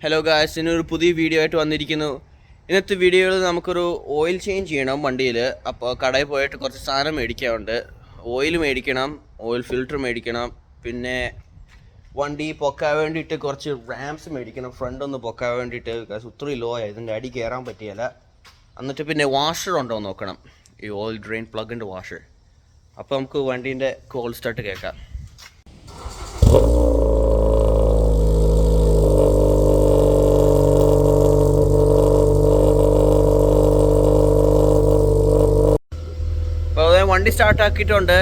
Hello guys, ഇന്നൊരു പുതിയ video ആയിട്ട് വന്നിരിക്കുന്നു. ഇന്നത്തെ വീഡിയോയിൽ നമുക്കൊരു ഓയിൽ ചേഞ്ച് ചെയ്യണം വണ്ടിയിൽ. അപ്പോൾ കടയിൽ പോയിട്ട് കുറച്ച് സാധനം മേടിക്കാറുണ്ട്. ഓയിൽ മേടിക്കണം, ഓയിൽ ഫിൽറ്റർ മേടിക്കണം, പിന്നെ വണ്ടി പൊക്കാൻ വേണ്ടിയിട്ട് കുറച്ച് റാംസ് മേടിക്കണം. ഫ്രണ്ട് ഒന്ന് പൊക്കാൻ വേണ്ടിയിട്ട് ഒത്തിരി ലോ ആയി, ഇതിൻ്റെ അടി കയറാൻ പറ്റിയല്ല. എന്നിട്ട് പിന്നെ വാഷർ ഉണ്ടോ എന്ന് നോക്കണം, ഈ ഓയിൽ ഡ്രെയിൻ പ്ലഗിൻ്റെ വാഷർ. അപ്പോൾ നമുക്ക് വണ്ടീൻ്റെ കോൾ സ്റ്റാർട്ട് കേൾക്കാം. വണ്ടി സ്റ്റാർട്ടാക്കിയിട്ടുണ്ട്.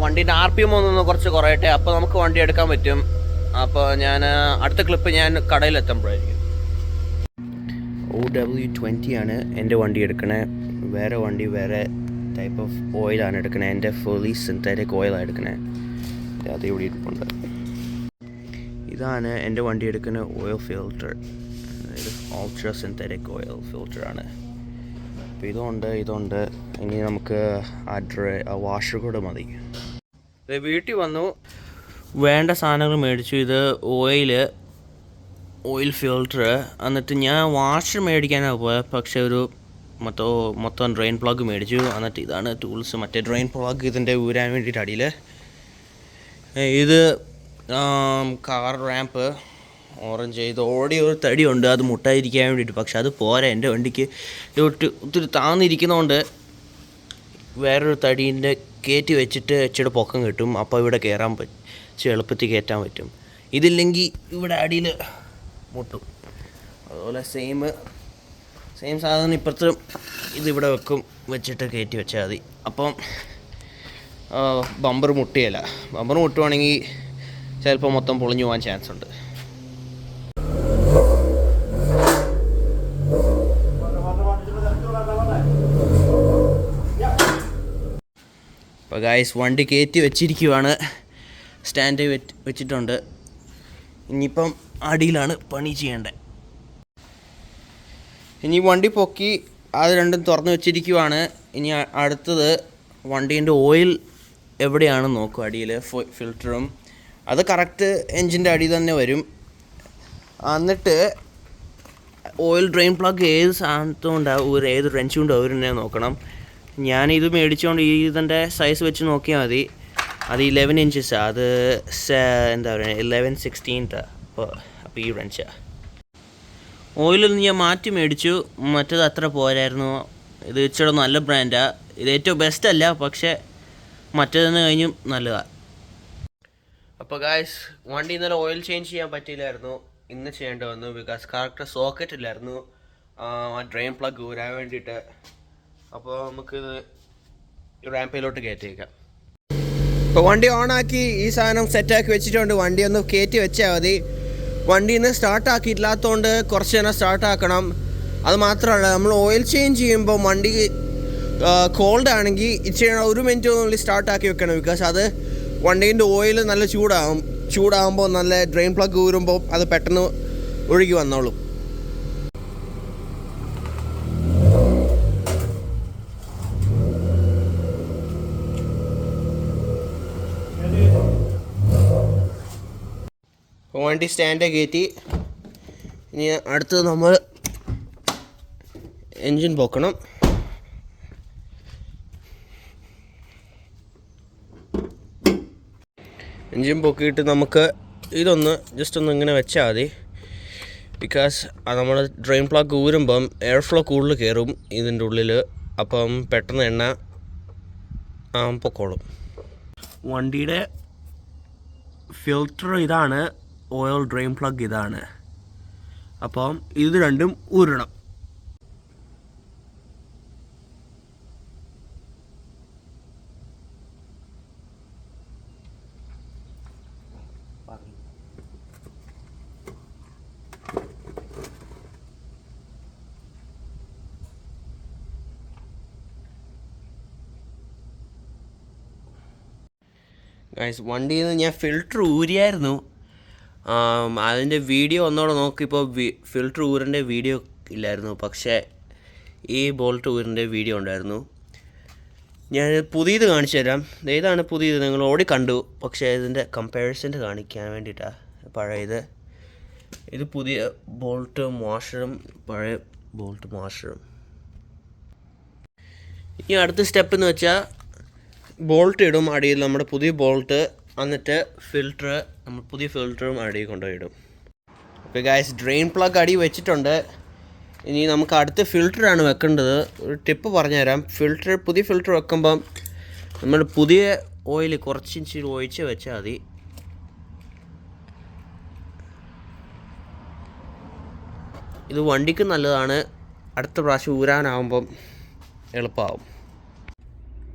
വണ്ടീൻ്റെ RPM ഒന്ന് കുറച്ച് കുറയട്ടെ, അപ്പോൾ നമുക്ക് വണ്ടി എടുക്കാൻ പറ്റും. അപ്പോൾ ഞാൻ അടുത്ത ക്ലിപ്പ് ഞാൻ കടയിലെത്തുമ്പോഴായിരിക്കും. OW20 ആണ് എൻ്റെ വണ്ടി എടുക്കണേ. വേറെ വണ്ടി വേറെ ടൈപ്പ് ഓഫ് ഓയിലാണ് എടുക്കണേ. എൻ്റെ ഫുള്ളി സിന്തറ്റിക് ഓയിലാണ് എടുക്കണേ. അത് ഇവിടെ ഇരിപ്പുണ്ട്. ഇതാണ് എൻ്റെ വണ്ടി എടുക്കുന്ന ഓയിൽ ഫിൽറ്റർ. ഇത് അൾട്രാ സിന്തറ്റിക് ഓയിൽ ഫിൽറ്ററാണ്. അപ്പോൾ ഇതുണ്ട്. ഇനി നമുക്ക് ആ വാഷർ കൂടെ മതി. വീട്ടിൽ വന്നു, വേണ്ട സാധനങ്ങൾ മേടിച്ചു. ഇത് ഓയിൽ ഫിൽറ്റർ. എന്നിട്ട് ഞാൻ വാഷർ മേടിക്കാനാണ് പോയത്, പക്ഷേ ഒരു മൊത്തം ഡ്രെയിൻ പ്ലഗ് മേടിച്ചു. എന്നിട്ട് ഇതാണ് ടൂൾസ്, മറ്റേ ഡ്രെയിൻ പ്ലഗ് ഇതിൻ്റെ ഊരാൻ വേണ്ടിയിട്ട് അടിയിൽ. ഇത് കാർ റാമ്പ് ഓറഞ്ച്. ഇത് ഓടി ഒരു തടിയുണ്ട്, അത് മുട്ടായിരിക്കാൻ വേണ്ടിയിട്ട്. പക്ഷെ അത് പോരാ, എൻ്റെ വണ്ടിക്ക് ഒത്തിരി താന്നിരിക്കുന്നതുകൊണ്ട് വേറൊരു തടീൻ്റെ കയറ്റി വെച്ചിട്ട് ഇച്ചിരി പൊക്കം കിട്ടും. അപ്പോൾ ഇവിടെ കയറാൻ പറ്റും, എളുപ്പത്തിൽ കയറ്റാൻ പറ്റും. ഇതില്ലെങ്കിൽ ഇവിടെ അടിയിൽ മുട്ടും. അതുപോലെ സെയിം സാധനം ഇപ്പുറത്ത് ഇതിവിടെ വെച്ചിട്ട് കയറ്റി വെച്ചാൽ മതി. അപ്പം ബമ്പർ മുട്ടിയല്ല. ബമ്പർ മുട്ടുവാണെങ്കിൽ ചിലപ്പോൾ മൊത്തം പൊളിഞ്ഞു പോകാൻ ചാൻസ് ഉണ്ട്. അപ്പോൾ ഗായ്സ്, വണ്ടി കയറ്റി വെച്ചിരിക്കുവാണ്. സ്റ്റാൻഡ് വെച്ചിട്ടുണ്ട്. ഇനിയിപ്പം അടിയിലാണ് പണി ചെയ്യേണ്ടത്. ഇനി വണ്ടി പൊക്കി അത് രണ്ടും തുറന്ന് വെച്ചിരിക്കുവാണ്. ഇനി അടുത്തത് വണ്ടീൻ്റെ ഓയിൽ എവിടെയാണെന്ന് നോക്കും. അടിയിൽ ഫിൽറ്ററും അത് കറക്റ്റ് എൻജിൻ്റെ അടി തന്നെ വരും. എന്നിട്ട് ഓയിൽ ഡ്രെയിൻ പ്ലഗ് ഏത് സാധനത്തും ഉണ്ടാവും, ഏത് റെഞ്ചും ഉണ്ടാവും, തന്നെ നോക്കണം. ഞാനിത് മേടിച്ചുകൊണ്ട് ഇതിൻ്റെ സൈസ് വെച്ച് നോക്കിയാൽ മതി. അത് 11 ഇഞ്ചസാണ്. അത് എന്താ പറയുക 11/16. അപ്പോൾ ഈ റെഞ്ചാണ്. ഓയിലിൽ നിന്ന് ഞാൻ മാറ്റി മേടിച്ചു. മറ്റേത് അത്ര പോരായിരുന്നു. ഇത് ഇച്ചിരി നല്ല ബ്രാൻഡാണ്. ഇത് ഏറ്റവും ബെസ്റ്റ് അല്ല, പക്ഷേ മറ്റേതിന് കഴിഞ്ഞും നല്ലതാണ്. അപ്പോൾ ഗായ്സ്, വണ്ടി ഇന്നലെ ഓയിൽ ചേഞ്ച് ചെയ്യാൻ പറ്റിയില്ലായിരുന്നു. ഇന്ന് ചെയ്യേണ്ടി വന്നു. ബിക്കോസ് കറക്റ്റ് സോക്കറ്റ് ഇല്ലായിരുന്നു ഡ്രെയിൻ പ്ലഗ് ഊരാൻ വേണ്ടിയിട്ട്. അപ്പോൾ നമുക്കിത് റാമ്പിലോട്ട് കയറ്റിയേക്കാം. ഇപ്പോൾ വണ്ടി ഓണാക്കി ഈ സാധനം സെറ്റാക്കി വെച്ചിട്ടുണ്ട്. വണ്ടി ഒന്ന് കയറ്റി വെച്ചാൽ മതി. വണ്ടിയിൽ നിന്ന് സ്റ്റാർട്ടാക്കിയിട്ടില്ലാത്തതുകൊണ്ട് കുറച്ച് നേരം സ്റ്റാർട്ടാക്കണം. അത് മാത്രമല്ല, നമ്മൾ ഓയിൽ ചേഞ്ച് ചെയ്യുമ്പോൾ വണ്ടി കോൾഡ് ആണെങ്കിൽ ഇച്ചിരി 1 മിനിറ്റിനുള്ളിൽ സ്റ്റാർട്ടാക്കി വെക്കണം. ബിക്കോസ് അത് വണ്ടീൻ്റെ ഓയിൽ നല്ല ചൂടാകുമ്പോൾ നല്ല ഡ്രെയിൻ പ്ലഗ് ഊരുമ്പോൾ അത് പെട്ടെന്ന് ഒഴുകി വന്നോളും. വണ്ടി സ്റ്റാൻഡ് കയറ്റി. ഇനി അടുത്തത് നമ്മൾ എൻജിൻ പൊക്കണം. എൻജിൻ പൊക്കിയിട്ട് നമുക്ക് ഇതൊന്ന് ജസ്റ്റ് ഒന്ന് ഇങ്ങനെ വെച്ചാൽ മതി. ബിക്കോസ് നമ്മൾ ഡ്രെയിൻ പ്ലഗ് ഊരുമ്പം എയർ ഫ്ലോ കൂടുതൽ കയറും ഇതിൻ്റെ ഉള്ളിൽ. അപ്പം പെട്ടെന്ന് എണ്ണ പൊക്കോളും. വണ്ടിയുടെ ഫിൽറ്റർ ഇതാണ്, ഓയിൽ ഡ്രെയിൻ പ്ലഗ് ഇതാണ്. അപ്പം ഇത് രണ്ടും ഊരണം. ഗൈസ്, വണ്ടിയിൽ നിന്ന് ഞാൻ ഫിൽറ്റർ ഊരിയായിരുന്നു. അതിൻ്റെ വീഡിയോ ഒന്നുകൂടെ നോക്കിയപ്പോൾ ഫിൽറ്റർ ഊരിൻ്റെ വീഡിയോ ഇല്ലായിരുന്നു. പക്ഷേ ഈ ബോൾട്ട് ഊരിൻ്റെ വീഡിയോ ഉണ്ടായിരുന്നു. ഞാൻ പുതിയത് കാണിച്ചു തരാം. ഇതാണ് പുതിയത്. നിങ്ങൾ ഓടി കണ്ടു, പക്ഷേ ഇതിൻ്റെ കമ്പാരിസൻ്റെ കാണിക്കാൻ വേണ്ടിയിട്ടാണ് പഴയത്. ഇത് പുതിയ ബോൾട്ട് വാഷറും പഴയ ബോൾട്ട് വാഷറും. ഇനി അടുത്ത സ്റ്റെപ്പ് എന്ന് വെച്ചാൽ ബോൾട്ട് ഇടും അടിയിൽ, നമ്മുടെ പുതിയ ബോൾട്ട്. എന്നിട്ട് നമ്മൾ പുതിയ ഫിൽറ്ററും അടിയിൽ കൊണ്ടുപോയിടും. അപ്പോൾ ഗായ്സ്, ഡ്രെയിൻ പ്ലഗ് അടി വെച്ചിട്ടുണ്ട്. ഇനി നമുക്ക് അടുത്ത ഫിൽറ്ററാണ് വെക്കേണ്ടത്. ഒരു ടിപ്പ് പറഞ്ഞുതരാം. പുതിയ ഫിൽറ്റർ വെക്കുമ്പം നമ്മൾ പുതിയ ഓയിൽ കുറച്ച് ഒഴിച്ച് വെച്ചാൽ മതി. ഇത് വണ്ടിക്ക് നല്ലതാണ്. അടുത്ത പ്രാവശ്യം ഊരാനാവുമ്പം എളുപ്പമാവും.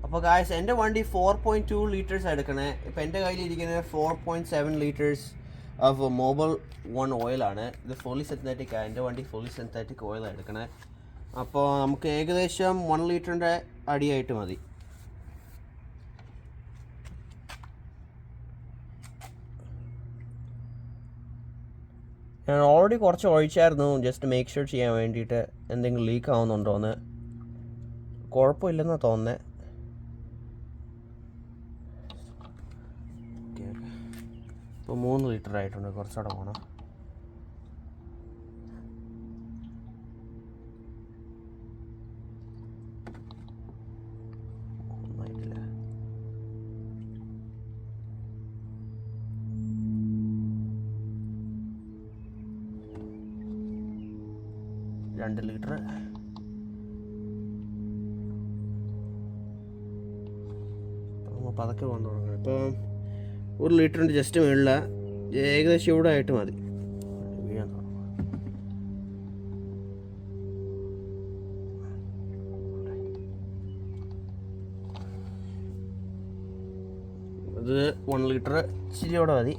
അപ്പോൾ ഗായ്സ്, എൻ്റെ വണ്ടി 4.2 liters എടുക്കണേ. ഇപ്പോൾ എൻ്റെ കയ്യിലിരിക്കുന്നത് 4.7 liters ഓഫ് മൊബൈൽ 1 ഓയിലാണ്. ഇത് ഫുള്ളി സിന്തറ്റിക് ആണ്. എൻ്റെ വണ്ടി ഫുള്ളി സിന്തറ്റിക് ഓയിലാണ് എടുക്കണേ. അപ്പോൾ നമുക്ക് ഏകദേശം 1 literൻ്റെ അടിയായിട്ട് മതി. ഞാൻ ഓൾറെഡി കുറച്ച് ഒഴിച്ചായിരുന്നു, ജസ്റ്റ് മേക്ക് ഷുവർ ചെയ്യാൻ വേണ്ടിയിട്ട് എന്തെങ്കിലും ലീക്ക് ആവുന്നുണ്ടോയെന്ന്. കുഴപ്പമില്ലെന്നാണ് തോന്നുന്നത്. ഇപ്പോൾ 3 liter ആയിട്ടുണ്ട്. കുറച്ചുകൂടെ പോകണം. ഒന്നായിട്ടില്ല. രണ്ട് ലിറ്റർ. പതുക്കെ പോകാൻ തുടങ്ങും. ഇപ്പം 1 ലിറ്ററിൻ്റെ ജസ്റ്റ് മേളില്ല, ഏകദേശം ഇവിടെ ആയിട്ട് മതി. വീഴാൻ തുടങ്ങും. ഇത് 1 ലിറ്റർ ഇച്ചിരി ഇവിടെ മതി.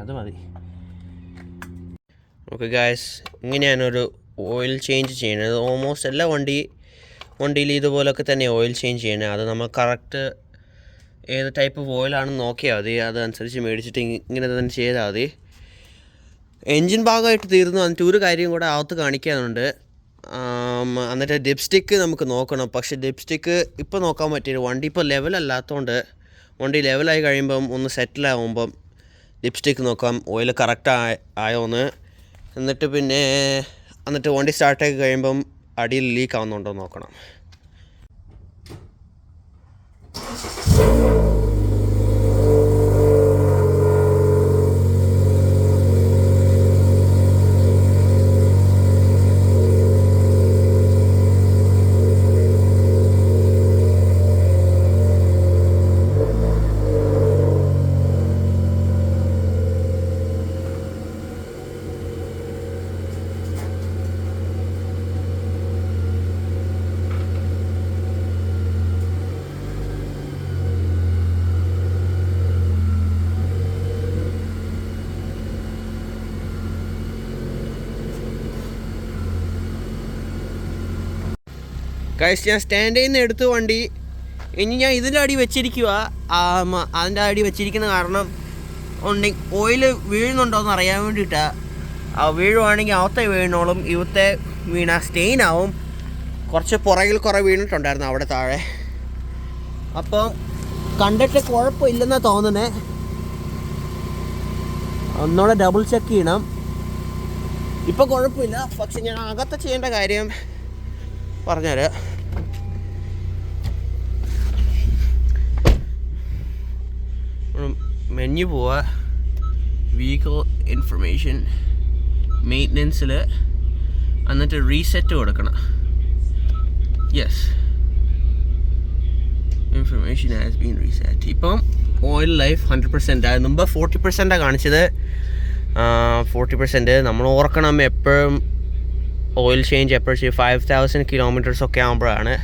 അത് മതി. ഓക്കെ ഗായ്സ്, ഇങ്ങനെയാണൊരു ഓയിൽ ചേഞ്ച് ചെയ്യണത്. ഓൾമോസ്റ്റ് എല്ലാ വണ്ടിയിൽ ഇതുപോലൊക്കെ തന്നെ ഓയിൽ ചേഞ്ച് ചെയ്യണത്. അത് നമ്മൾ കറക്റ്റ് ഏത് ടൈപ്പ് ഓഫ് ഓയിലാണെന്ന് നോക്കിയാൽ മതി. അതനുസരിച്ച് മേടിച്ചിട്ട് ഇങ്ങനെ തന്നെ ചെയ്താൽ മതി. എൻജിൻ ഭാഗമായിട്ട് തീർന്നു. എന്നിട്ട് ഒരു കാര്യം കൂടെ അകത്ത് കാണിക്കാനുണ്ട്. എന്നിട്ട് ഡിപ്സ്റ്റിക്ക് നമുക്ക് നോക്കണം. പക്ഷേ ഡിപ്സ്റ്റിക്ക് ഇപ്പോൾ നോക്കാൻ പറ്റില്ല. വണ്ടി ഇപ്പോൾ ലെവലല്ലാത്തതുകൊണ്ട്, വണ്ടി ലെവലായി കഴിയുമ്പം ഒന്ന് സെറ്റിലാകുമ്പം ലിപ്സ്റ്റിക്ക് നോക്കാം ഓയിൽ കറക്റ്റ് ആയോന്ന്. എന്നിട്ട് വണ്ടി സ്റ്റാർട്ടാക്കി കഴിയുമ്പം അടിയിൽ ലീക്ക് ആവുന്നുണ്ടോ നോക്കണം. ഗൈസ്, ഞാൻ സ്റ്റാൻഡിൽ നിന്ന് എടുത്ത് വണ്ടി ഇനി ഞാൻ ഇതിൻ്റെ അടി വെച്ചിരിക്കുക. അതിൻ്റെ അടി വെച്ചിരിക്കുന്ന കാരണം ഓയിൽ വീഴുന്നുണ്ടോയെന്ന് അറിയാൻ വേണ്ടിയിട്ടാണ്. വീഴുവാണെങ്കിൽ അകത്തെ വീണോളും, ഇവത്തെ വീണ സ്റ്റെയിൻ ആവും. കുറച്ച് പുറകിൽ കുറേ വീണിട്ടുണ്ടായിരുന്നു അവിടെ താഴെ. അപ്പം കണ്ടിട്ട് കുഴപ്പമില്ലെന്നാണ് തോന്നുന്നത്. ഒന്നുകൂടെ ഡബിൾ ചെക്ക് ചെയ്യണം. ഇപ്പം കുഴപ്പമില്ല. പക്ഷെ ഞാൻ അകത്ത് ചെയ്യേണ്ട കാര്യം പറഞ്ഞുതരാം. മെനു പോവാ, വെഹിക്കിൾ ഇൻഫർമേഷൻ, മെയിൻ്റനൻസിൽ, എന്നിട്ട് റീസെറ്റ് കൊടുക്കണം. Yes, information has been reset. ഇപ്പം ഓയിൽ ലൈഫ് 100%. മുമ്പ് 40% കാണിച്ചത്. 40% നമ്മൾ ഓർക്കണം എപ്പോഴും ഓയിൽ ചേഞ്ച് എപ്പോഴും 5000 kilometers ഒക്കെ ആകുമ്പോഴാണ്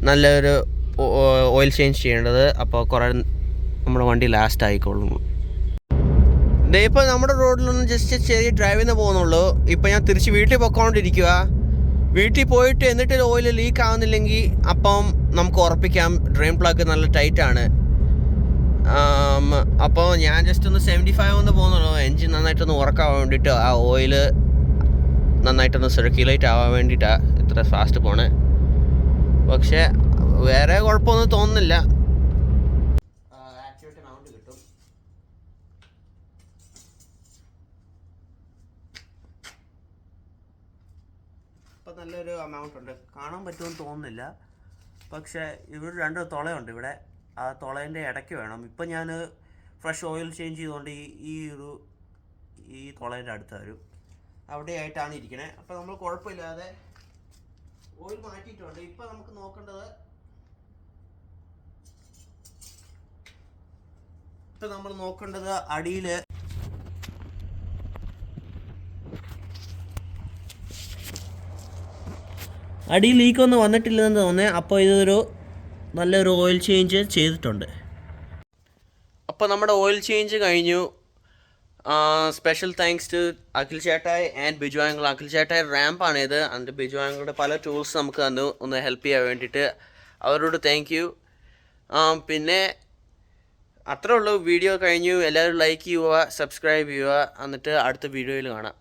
നല്ലൊരു ഓയിൽ ചേഞ്ച് ചെയ്യേണ്ടത്. അപ്പോൾ കുറേ നമ്മുടെ വണ്ടി ലാസ്റ്റ് ആയിക്കോളും. ഇപ്പോൾ നമ്മുടെ റോഡിലൊന്നും ജസ്റ്റ് ചെറിയ ഡ്രൈവിൽ നിന്ന് പോകുന്നുള്ളൂ. ഇപ്പോൾ ഞാൻ തിരിച്ച് വീട്ടിൽ പൊയ്ക്കൊണ്ടിരിക്കുക. വീട്ടിൽ പോയിട്ട് എന്നിട്ട് ഓയിൽ ലീക്ക് ആവുന്നില്ലെങ്കിൽ അപ്പം നമുക്ക് ഉറപ്പിക്കാം ഡ്രെയിൻ പ്ലഗ് നല്ല ടൈറ്റാണ്. അപ്പോൾ ഞാൻ ജസ്റ്റ് ഒന്ന് 75 ഒന്ന് പോകുന്നുള്ളൂ. എൻജിൻ നന്നായിട്ടൊന്ന് ഉറക്കാൻ വേണ്ടിയിട്ട്, ആ ഓയിൽ നന്നായിട്ടൊന്ന് സർക്കുലേറ്റ് ആവാൻ വേണ്ടിയിട്ടാണ് ഇത്ര ഫാസ്റ്റ് പോണേ. പക്ഷേ വേറെ കുഴപ്പമൊന്നും തോന്നുന്നില്ല. ആക്ടിവേറ്റ് എമൗണ്ട് കിട്ടും. ഇപ്പം നല്ലൊരു എമൗണ്ട് ഉണ്ട്. കാണാൻ പറ്റുമെന്ന് തോന്നുന്നില്ല, പക്ഷേ ഇവിടെ 2 തുളയുണ്ട്. ഇവിടെ ആ തുളേൻ്റെ ഇടയ്ക്ക് വേണം. ഇപ്പം ഞാൻ ഫ്രഷ് ഓയിൽ ചേഞ്ച് ചെയ്തുകൊണ്ട് ഈ തുളേൻ്റെ അടുത്ത് വരും, അവിടെയായിട്ടാണ് ഇരിക്കണേ. അപ്പോൾ നമ്മൾ കുഴപ്പമില്ലാതെ ഓയിൽ മാറ്റിയിട്ടുണ്ട്. ഇപ്പം നമുക്ക് നോക്കേണ്ടത്, അടിയിൽ ലീക്കൊന്നും വന്നിട്ടില്ലെന്ന് തോന്നുന്നത്. അപ്പോൾ ഇതൊരു നല്ലൊരു ഓയിൽ ചേഞ്ച് ചെയ്തിട്ടുണ്ട്. അപ്പോൾ നമ്മുടെ ഓയിൽ ചേഞ്ച് കഴിഞ്ഞു. സ്പെഷ്യൽ താങ്ക്സ് ടു അഖിൽ ചേട്ടായി ആൻഡ് ബിജു ആംഗിൾ. അഖിൽ ചേട്ടായി റാമ്പാണിത്, അതിൻ്റെ ബിജു ആംഗിളുടെ പല ടൂൾസ് നമുക്ക് തന്നു ഒന്ന് ഹെൽപ്പ് ചെയ്യാൻ വേണ്ടിയിട്ട്. അവരോട് താങ്ക് യു. പിന്നെ അത്രേ ഉള്ളൂ. വീഡിയോ കഴിഞ്ഞു. എല്ലാവരും ലൈക്ക് ചെയ്യുക, സബ്സ്ക്രൈബ് ചെയ്യുക. എന്നിട്ട് അടുത്ത വീഡിയോയിൽ കാണാം.